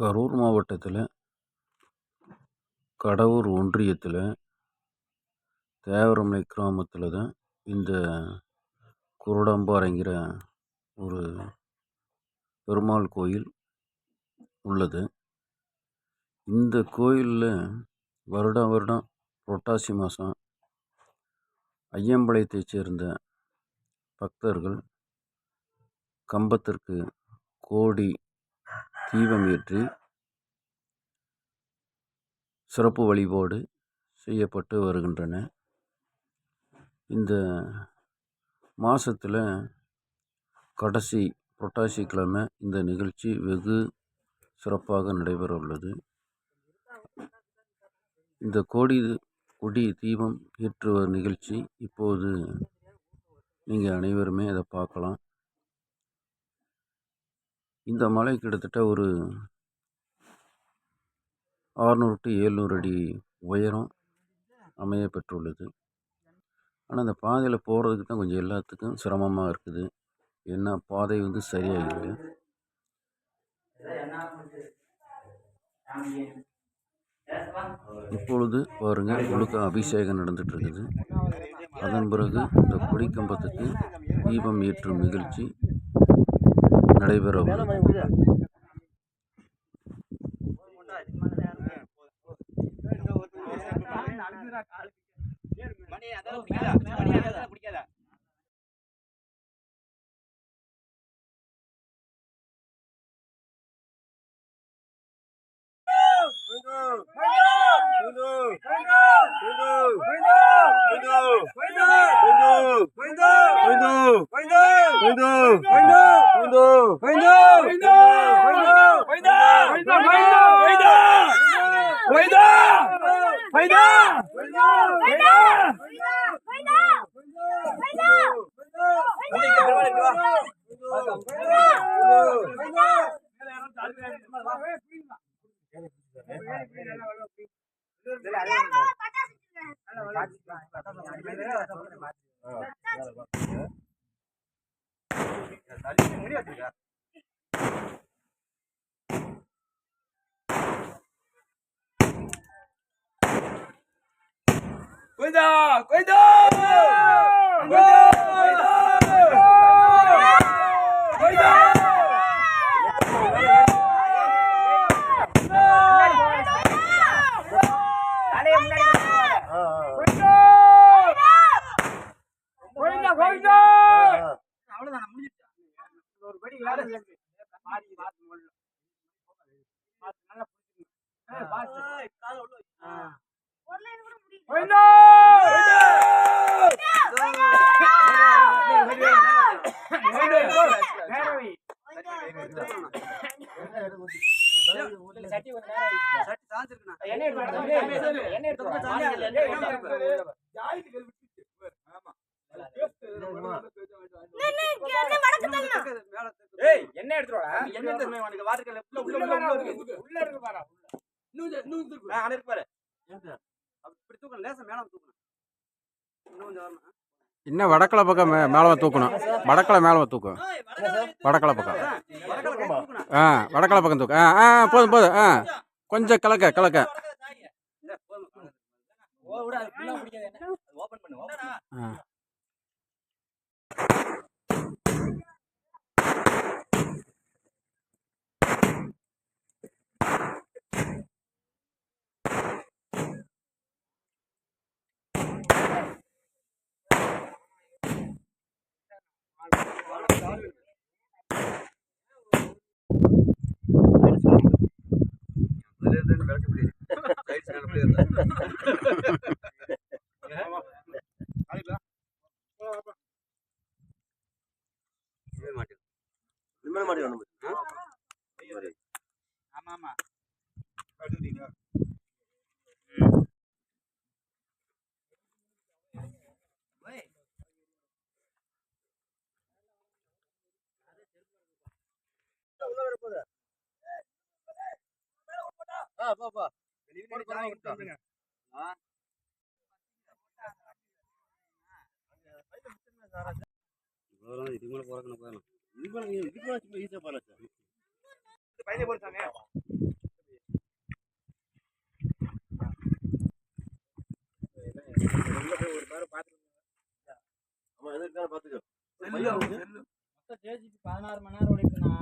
கரூர் மாவட்டத்தில் கடவூர் ஒன்றியத்தில் தேவரமலை கிராமத்தில் தான் இந்த குருடாம்பாறைங்கிற ஒரு பெருமாள் கோயில் உள்ளது. இந்த கோயிலில் வருடம் புரட்டாசி மாதம் ஐயம்பாளையத்தைச் சேர்ந்த பக்தர்கள் கம்பத்திற்கு கோடி தீபம் ஏற்றி சிறப்பு வழிபாடு செய்யப்பட்டு வருகின்றன. இந்த மாதத்தில் கடைசி புரட்டாசி கிழமை இந்த நிகழ்ச்சி வெகு சிறப்பாக நடைபெற உள்ளது. இந்த கொடி தீபம் ஏற்றுவர் நிகழ்ச்சி இப்போது நீங்கள் அனைவருமே அதை பார்க்கலாம். இந்த மலை கிட்டத்தட்ட ஒரு 600 to 700 அடி உயரம் அமைய பெற்றுள்ளது. ஆனால் அந்த பாதையில் போகிறதுக்கு தான் கொஞ்சம் எல்லாத்துக்கும் சிரமமாக இருக்குது. ஏன்னா பாதை சரியாகிருக்கு. இப்பொழுது பாருங்கள், முழுக்க அபிஷேகம் நடந்துட்டு இருக்குது. அதன் பிறகு இந்த கொடிக்கம்பத்துக்கு தீபம் ஏற்றும் நிகழ்ச்சி நடைபெற உள்ளது. இன்னும் வடக்கலை பக்கம் மேலே தூக்கணும். வடக்கலை மேலே தூக்கும். வடக்கலை பக்கம் வடக்கலை பக்கம் தூக்கு. போதும். கொஞ்சம் கலக்க இதுக்கு மேலே போறதுன்னு போயிடலாம். இதுக்கு மேலே ஈஸியாக போகலாம் சார். மொத்தம் ஜேசிபி 16 மணி நேரம் ஓடிட்டுண்ணா.